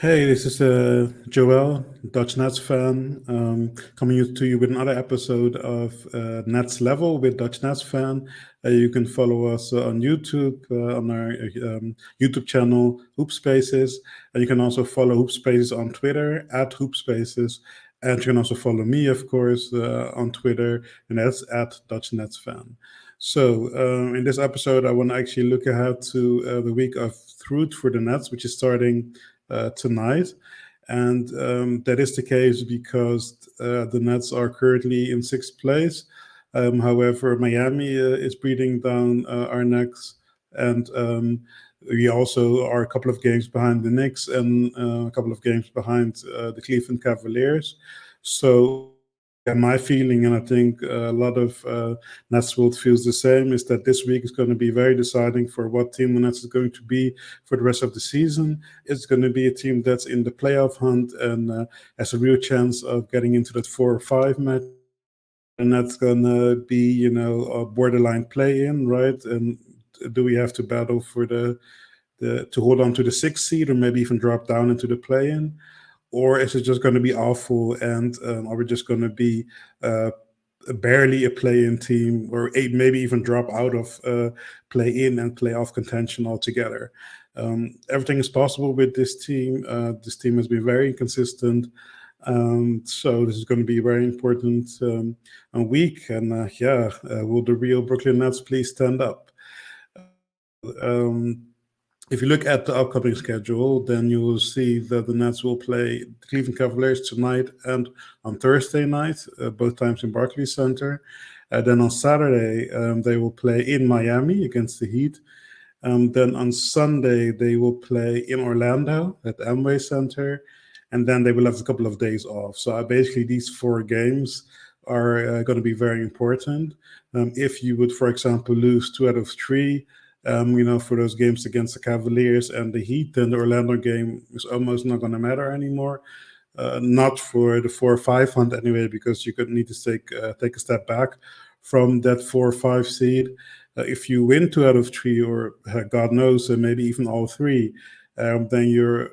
Hey, this is Joel, Dutch Nets fan, coming to you with another episode of Nets Level with Dutch Nets fan. You can follow us on YouTube, on our YouTube channel, HoopSpaces. And you can also follow HoopSpaces on Twitter, at HoopSpaces. And you can also follow me, of course, on Twitter, and that's at Dutch Nets fan. So, in this episode, I want to actually look ahead to the week of Truth for the Nets, which is starting tonight. And that is the case because the Nets are currently in sixth place. However, Miami is breathing down our necks. And we also are a couple of games behind the Knicks and a couple of games behind the Cleveland Cavaliers. So, yeah, my feeling, and I think a lot of Nets world feels the same, is that this week is going to be very deciding for what team the Nets is going to be for the rest of the season. It's going to be a team that's in the playoff hunt and has a real chance of getting into that 4 or 5 match. And that's going to be, a borderline play-in, right? And do we have to battle for the to hold on to the sixth seed or maybe even drop down into the play-in? Or is it just going to be awful and are we just going to be uh, barely a play-in team or maybe even drop out of play-in and playoff contention altogether? Everything is possible with this team. This team has been very inconsistent. So this is going to be a very important week. And will the real Brooklyn Nets please stand up? Um, if you look at the upcoming schedule, then you will see that the Nets will play the Cleveland Cavaliers tonight and on Thursday night, both times in Barclays Center. Then on Saturday, they will play in Miami against the Heat. Then on Sunday, they will play in Orlando at the Amway Center. And then they will have a couple of days off. So basically, these 4 games are going to be very important. If you would, for example, lose 2 out of 3, for those games against the Cavaliers and the Heat, then the Orlando game is almost not going to matter anymore. Not for the 4 or 5 hunt anyway, because you could need to take a step back from that 4 or 5 seed. If you win 2 out of 3, or God knows, maybe even all 3, then you're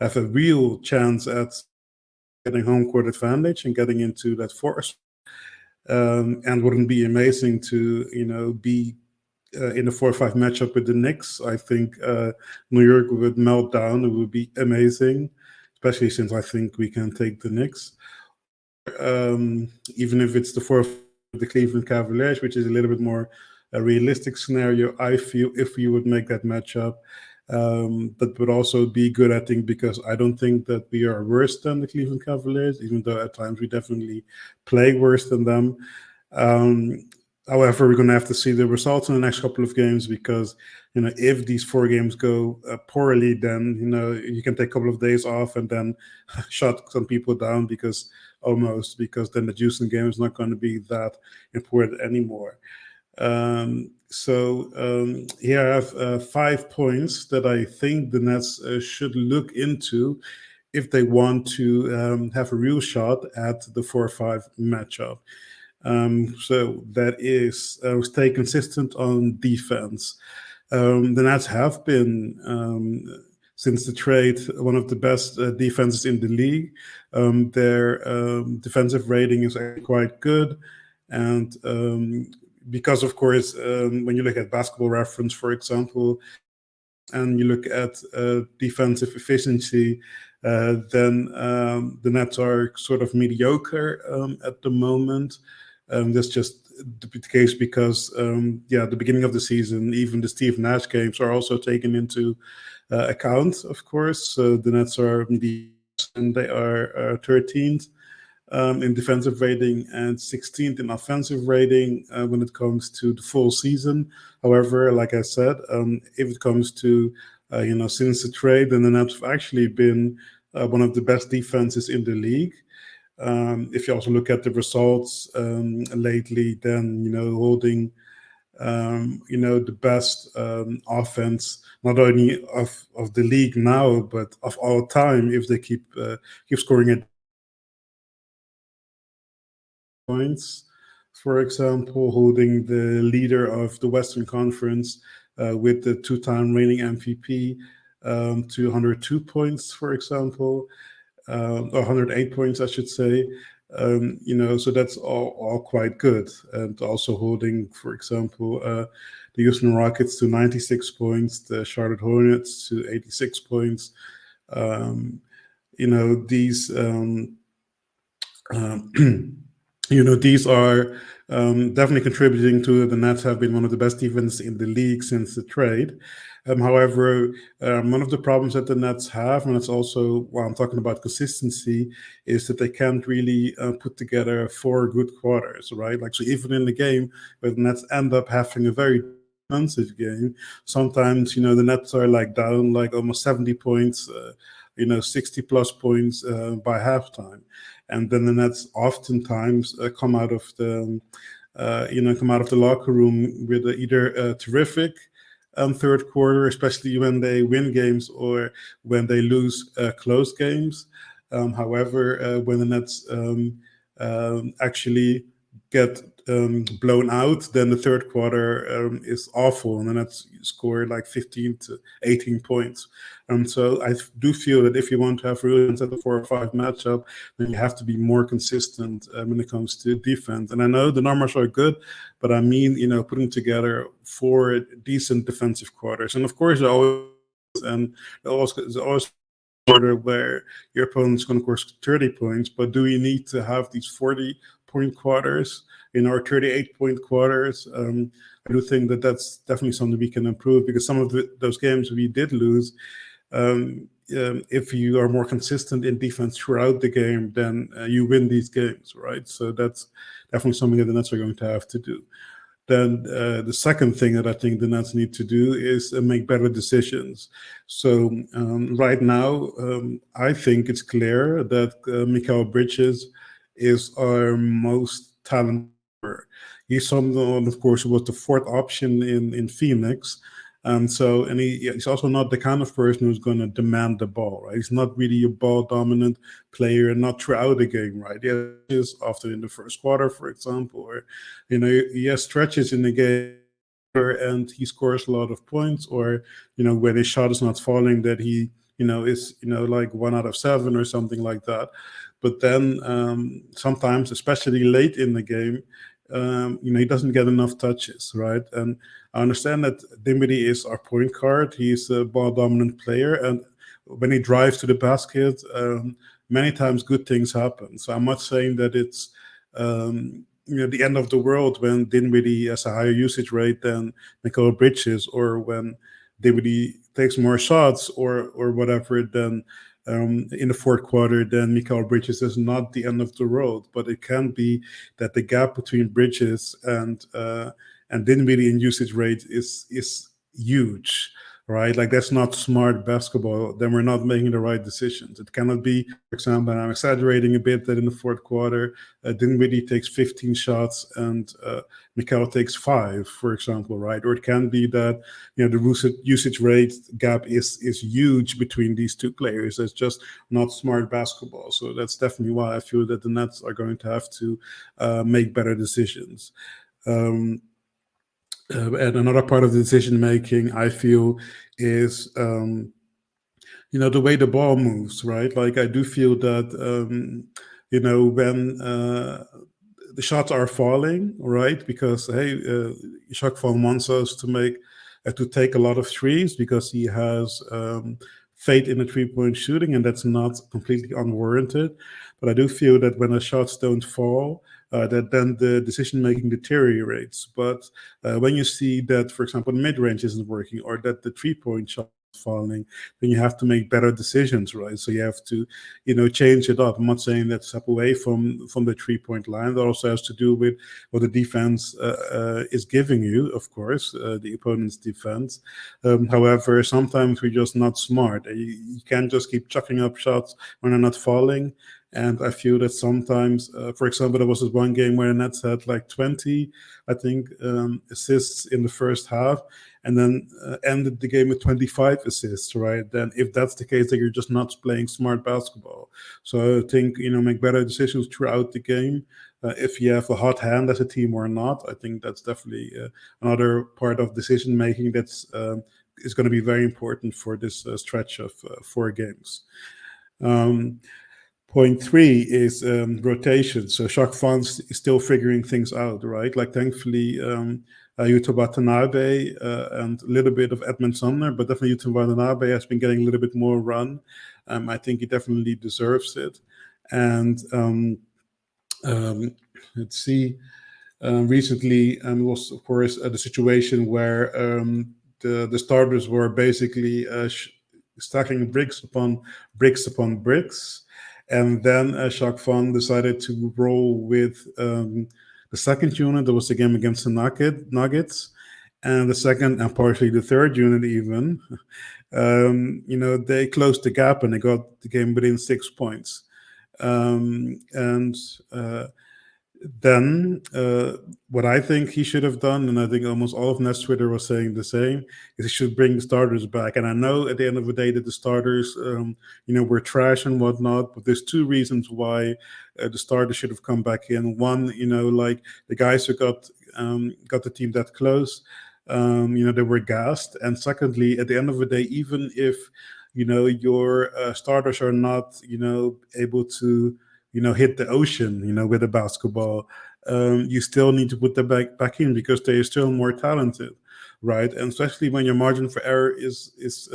have a real chance at getting home court advantage and getting into that fourth. And wouldn't be amazing to be in a 4 or 5 matchup with the Knicks? I think New York would melt down. It would be amazing, especially since I think we can take the Knicks. Even if it's the fourth, the Cleveland Cavaliers, which is a little bit more a realistic scenario, I feel if we would make that matchup. But would also be good, I think, because I don't think that we are worse than the Cleveland Cavaliers, even though at times we definitely play worse than them. Um, However, we're going to have to see the results in the next couple of games because, if these 4 games go poorly, then, you can take a couple of days off and then shut some people down because then the Houston game is not going to be that important anymore. Here I have 5 points that I think the Nets should look into if they want to have a real shot at the 4 or 5 matchup. So that is stay consistent on defense. The Nets have been, since the trade, one of the best defenses in the league. Their defensive rating is actually quite good. And because, of course, when you look at Basketball Reference, for example, and you look at defensive efficiency, then the Nets are sort of mediocre at the moment. That's just the case because, the beginning of the season, even the Steve Nash games are also taken into account, of course. The Nets are and they are 13th in defensive rating and 16th in offensive rating when it comes to the full season. However, like I said, if it comes to since the trade, then the Nets have actually been one of the best defenses in the league. If you also look at the results lately, then holding the best offense not only of the league now but of all time if they keep scoring at points. For example, holding the leader of the Western Conference with the 2-time reigning MVP to 102 points, for example, or 108 points, I should say. So that's all quite good. And also holding, for example, the Houston Rockets to 96 points, the Charlotte Hornets to 86 points. Um, these um, these are definitely contributing to the Nets have been one of the best defenses in the league since the trade. However, one of the problems that the Nets have, and it's also why I'm talking about consistency, is that they can't really put together 4 good quarters, right? Like, so even in the game where the Nets end up having a very defensive game, sometimes, the Nets are like down like almost 70 points, 60 plus points by halftime. And then the Nets oftentimes come out of the locker room with either a terrific third quarter, especially when they win games or when they lose close games. However, when the Nets actually get blown out, then the third quarter is awful, and then Nets score like 15 to 18 points. So I do feel that if you want to have really instead of 4 or 5 matchup, then you have to be more consistent when it comes to defense. And I know the numbers are good, but I mean, putting together 4 decent defensive quarters. And of course, there's always quarter where your opponent's going to score 30 points, but do we need to have these 40-point quarters in our 38-point quarters? I do think that that's definitely something we can improve, because some of those games we did lose, if you are more consistent in defense throughout the game, then you win these games, right? So that's definitely something that the Nets are going to have to do. Then the second thing that I think the Nets need to do is make better decisions. So right now, I think it's clear that Mikal Bridges is our most talented player. He's someone, of course, who was the fourth option in Phoenix. And he's also not the kind of person who's going to demand the ball, right? He's not really a ball dominant player, not throughout the game, right? He is often in the first quarter, for example, or he has stretches in the game and he scores a lot of points, or when his shot is not falling, that he is like 1 out of 7 or something like that. But then sometimes, especially late in the game, he doesn't get enough touches, right? And I understand that Dinwiddie is our point guard. He's a ball dominant player, and when he drives to the basket, many times good things happen. So I'm not saying that it's the end of the world when Dinwiddie has a higher usage rate than Mikal Bridges, or when Dinwiddie takes more shots or whatever. Then in the fourth quarter, then Mikal Bridges is not the end of the world, but it can be that the gap between Bridges and Dinwiddie in usage rate is huge, right? Like, that's not smart basketball. Then we're not making the right decisions. It cannot be, for example, and I'm exaggerating a bit, that in the fourth quarter, Dinwiddie takes 15 shots and Mikal takes 5, for example, right? Or it can be that the usage rate gap is huge between these two players. It's just not smart basketball. So that's definitely why I feel that the Nets are going to have to make better decisions. And another part of the decision making, I feel, is the way the ball moves, right? Like, I do feel that when the shots are falling, right? Because hey, Jacques Van wants us to take a lot of threes because he has faith in the 3-point shooting, and that's not completely unwarranted. But I do feel that when the shots don't fall, that then the decision making deteriorates. But when you see that, for example, mid range isn't working, or that the 3-point shot is falling, then you have to make better decisions, right? So you have to, change it up. I'm not saying that step away from the 3-point line. That also has to do with what the defense is giving you, of course, the opponent's defense. However, sometimes we're just not smart. You can't just keep chucking up shots when they're not falling. And I feel that sometimes, for example, there was this one game where the Nets had like 20, I think, assists in the first half, and then ended the game with 25 assists, right? Then if that's the case, then you're just not playing smart basketball. So I think, make better decisions throughout the game. If you have a hot hand as a team or not, I think that's definitely another part of decision making that's is going to be very important for this stretch of 4 games. Um, Point three is rotation. So Jacques Fans is still figuring things out, right? Like thankfully, Yuta Watanabe and a little bit of Edmund Sumner, but definitely Yuta Watanabe has been getting a little bit more run. I think he definitely deserves it. And um, let's see. Recently, was of course the situation where the starters were basically stacking bricks upon bricks, and then Jacques Van decided to roll with the second unit. That was the game against the Nuggets, and the second and partially the third unit even. They closed the gap and they got the game within 6 points. And then what I think he should have done, and I think almost all of Nets Twitter was saying the same, is he should bring the starters back. And I know at the end of the day that the starters, were trash and whatnot, but there's 2 reasons why the starters should have come back in. One, like the guys who got the team that close, they were gassed. And secondly, at the end of the day, even if your starters are not able to hit the ocean, with a basketball, you still need to put them back in because they are still more talented, right? And especially when your margin for error is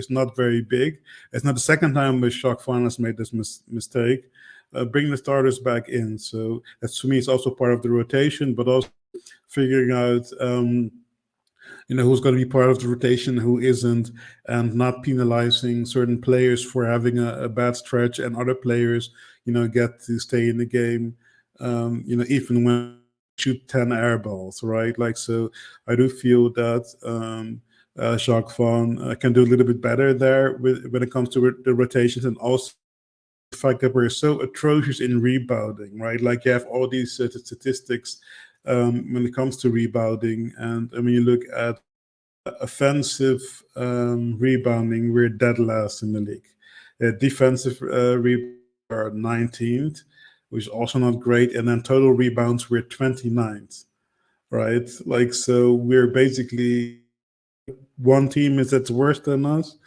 not very big. It's not the second time the Shock finals made this mistake. Bring the starters back in. So that's, for me, it's also part of the rotation, but also figuring out who's going to be part of the rotation, who isn't, and not penalizing certain players for having a bad stretch, and other players, get to stay in the game, even when shoot 10 air balls, right? Like, so I do feel that Jacques Van can do a little bit better there when it comes to the rotations, and also the fact that we're so atrocious in rebounding, right? Like you have all these statistics when it comes to rebounding, and when you look at offensive rebounding, we're dead last in the league. Defensive rebounds are 19th, which is also not great, and then total rebounds we're 29th, right? Like, so we're basically one team is that's worse than us.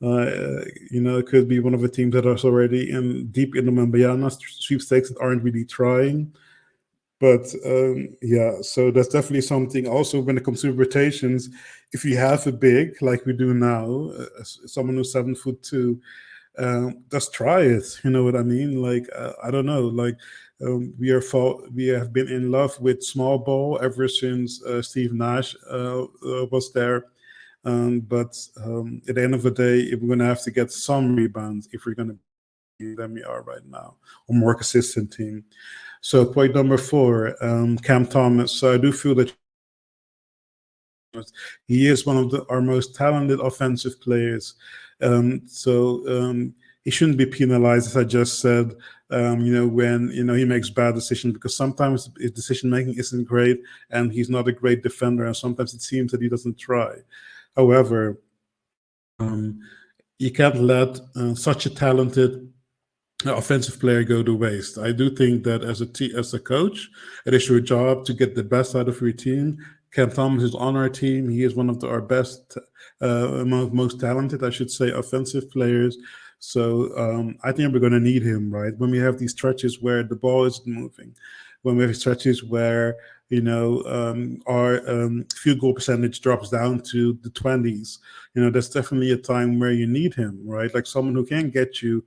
It could be one of the teams that is already deep in the Mambayana sweepstakes that aren't really trying. But so that's definitely something. Also, when it comes to rotations, if you have a big like we do now, someone who's 7'2", just try it. You know what I mean? Like I don't know. Like we have been in love with small ball ever since Steve Nash was there. But at the end of the day, we're going to have to get some rebounds if we're going to be than we are right now, or more consistent team. So point number 4, Cam Thomas. So I do feel that he is one of our most talented offensive players. He shouldn't be penalized, as I just said, when he makes bad decisions, because sometimes his decision making isn't great and he's not a great defender, and sometimes it seems that he doesn't try. However, you can't let such a talented offensive player go to waste. I do think that as a coach, it is your job to get the best out of your team. Cam Thomas is on our team. He is one of our best, most talented, I should say, offensive players. So I think we're going to need him, right? When we have these stretches where the ball isn't moving, when we have stretches where our field goal percentage drops down to the 20s, that's definitely a time where you need him, right? Like someone who can get you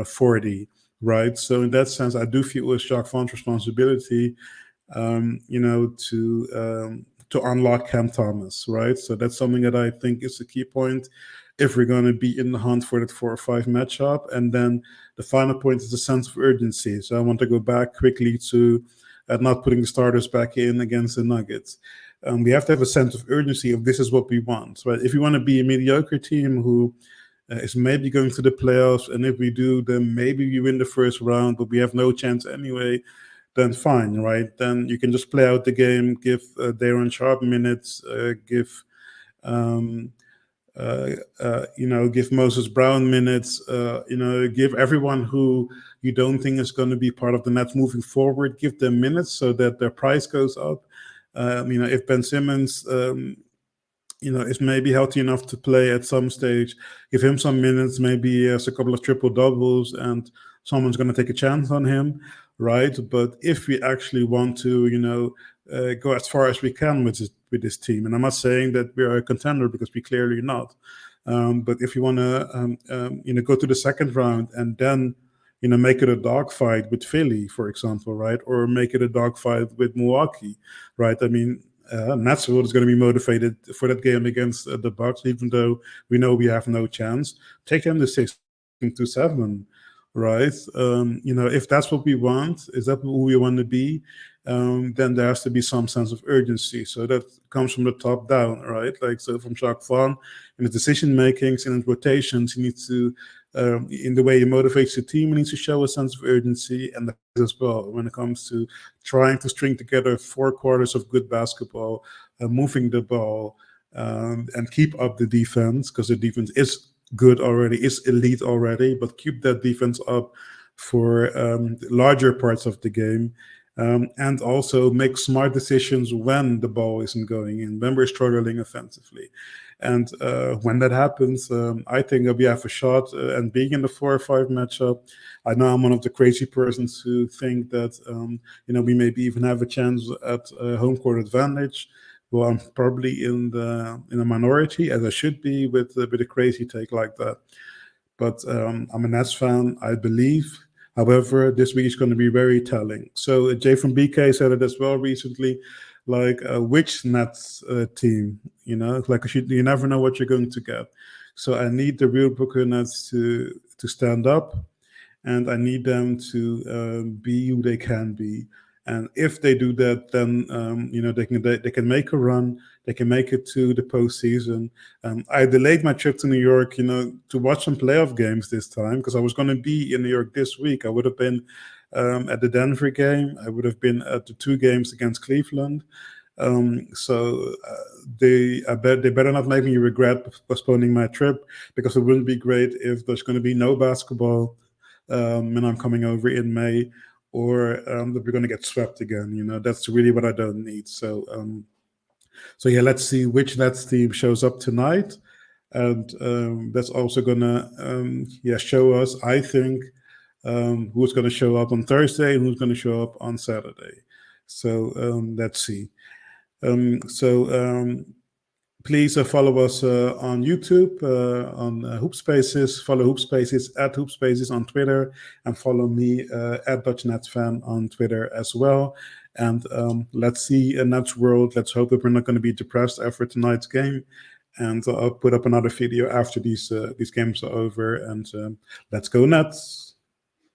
40, right? So in that sense, I do feel it's Jacques Van's responsibility, to unlock Cam Thomas, right? So that's something that I think is a key point if we're going to be in the hunt for that 4 or 5 matchup. And then the final point is the sense of urgency. So I want to go back quickly to not putting the starters back in against the Nuggets. We have to have a sense of urgency of this is what we want, right? If you want to be a mediocre team who is maybe going to the playoffs, and if we do, then maybe we win the first round, but we have no chance anyway, then fine, right? Then you can just play out the game, give Daron Sharp minutes, give Moses Brown minutes, give everyone who you don't think is going to be part of the Nets moving forward, give them minutes so that their price goes up. If Ben Simmons is maybe healthy enough to play at some stage. Give him some minutes. Maybe he has a couple of triple doubles, and someone's going to take a chance on him, right? But if we actually want to, go as far as we can with this team, and I'm not saying that we are a contender because we clearly not. But if you want to, go to the second round and then, make it a dogfight with Philly, for example, right, or make it a dogfight with Milwaukee, right? I mean, Nashville is going to be motivated for that game against the Bucks, even though we know we have no chance. Take them to 6-7, right? If that's what we want, is that who we want to be? Then there has to be some sense of urgency. So that comes from the top down, right? Like, so from Jacques Vaughn, in his decision makings and his rotations, he needs to, in the way he motivates the team, he needs to show a sense of urgency, and as well when it comes to trying to string together 4 quarters of good basketball, moving the ball, and keep up the defense, because the defense is good already, is elite already, but keep that defense up for larger parts of the game. And also make smart decisions when the ball isn't going in, when we're struggling offensively. And when that happens, I think that we have a shot. And being in the 4-5 matchup, I know I'm one of the crazy persons who think that we maybe even have a chance at home court advantage. Well, I'm probably in a minority, as I should be, with a crazy take like that. But I'm a Nets fan, I believe. However, this week is going to be very telling. So Jay from BK said it as well recently, like which Nets team, like you never know what you're going to get. So I need the real Brooklyn Nets to stand up, and I need them to be who they can be. And if they do that, then they can make a run. They can make it to the postseason. I delayed my trip to New York, to watch some playoff games this time, because I was going to be in New York this week. I would have been at the Denver game. I would have been at the 2 games against Cleveland. So I bet they better not make me regret postponing my trip, because it wouldn't be great if there's going to be no basketball when I'm coming over in May, or that we're going to get swept again. That's really what I don't need. So yeah, let's see which Nets team shows up tonight, and that's also gonna show us, I think, who's going to show up on Thursday and who's going to show up on Saturday. So let's see. Please follow us on YouTube, on HoopSpaces. Follow HoopSpaces at HoopSpaces on Twitter, and follow me at DutchNetsFan on Twitter as well. And let's see a Nets world. Let's hope that we're not going to be depressed after tonight's game. And I'll put up another video after these games are over. And let's go Nets.